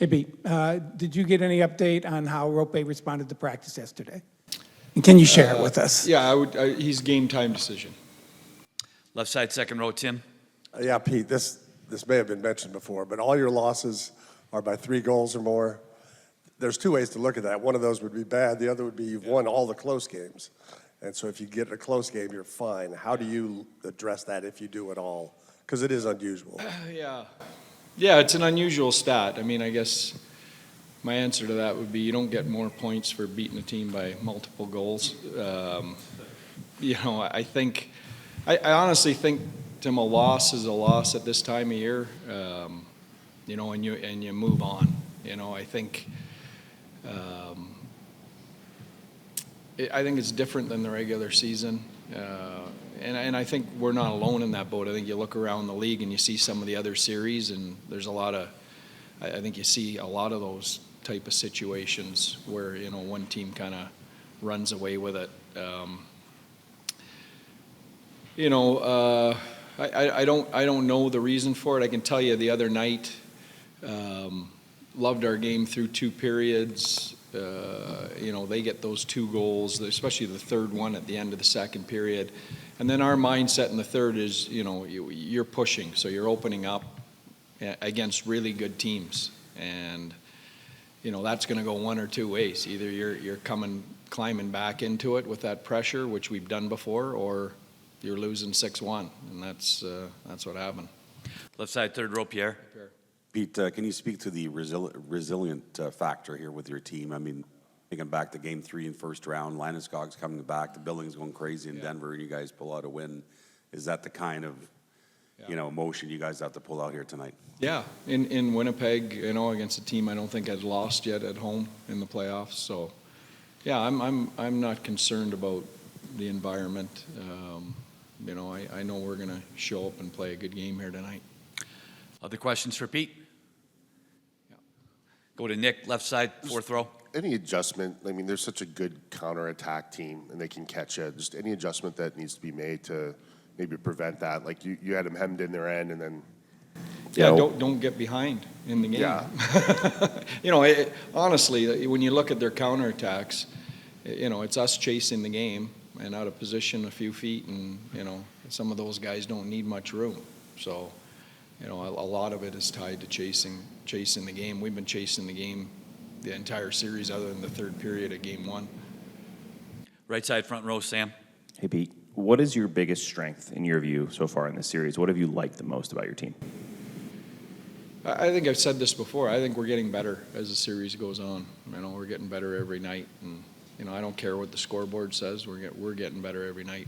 Hey, Pete, did you get any update on how Rope responded to practice yesterday? And can you share it with us? Yeah, he's game time decision. Left side, second row, Tim. Yeah, Pete, this may have been mentioned before, but all your losses are by 3 goals or more. There's 2 ways to look at that. One of those would be bad. The other would be you've won all the close games. And so if you get a close game, you're fine. How do you address that if you do at all? Because it is unusual. Yeah, it's an unusual stat. I mean, I guess my answer to that would be you don't get more points for beating a team by multiple goals. I honestly think, Tim, a loss is a loss at this time of year, and you move on. I think I think it's different than the regular season, and I think we're not alone in that boat. I think you look around the league and you see some of the other series, and there's a lot of, I think you see a lot of those type of situations where one team kind of runs away with it. I don't know the reason for it. I can tell you the other night, loved our game through 2 periods. They get those 2 goals, especially the third one at the end of the second period. And then our mindset in the third is, you're pushing, so you're opening up against really good teams. And, that's going to go 1 or 2 ways. Either you're climbing back into it with that pressure, which we've done before, or you're losing 6-1, and that's what happened. Left side, third row, Pierre. Pete, can you speak to the resilient factor here with your team? I mean, thinking back to Game 3 in first round, Landeskog's coming back, the building's going crazy in Denver, and you guys pull out a win. Is that the kind of emotion you guys have to pull out here tonight? Yeah, in Winnipeg, against a team I don't think had lost yet at home in the playoffs. So, yeah, I'm not concerned about the environment. I know we're going to show up and play a good game here tonight. Other questions for Pete? Go to Nick, left side, fourth row. Any adjustment? I mean, they're such a good counterattack team, and they can catch it. Just any adjustment that needs to be made to maybe prevent that. Like you had them hemmed in their end, and then don't get behind in the game. Yeah. Honestly, when you look at their counterattacks, it's us chasing the game and out of position a few feet, and some of those guys don't need much room. So, a lot of it is tied to chasing the game. We've been chasing the game the entire series, other than the third period of Game 1. Right side, front row, Sam. Hey, Pete, what is your biggest strength in your view so far in this series? What have you liked the most about your team? I think I've said this before. I think we're getting better as the series goes on. We're getting better every night, and I don't care what the scoreboard says. We're getting better every night.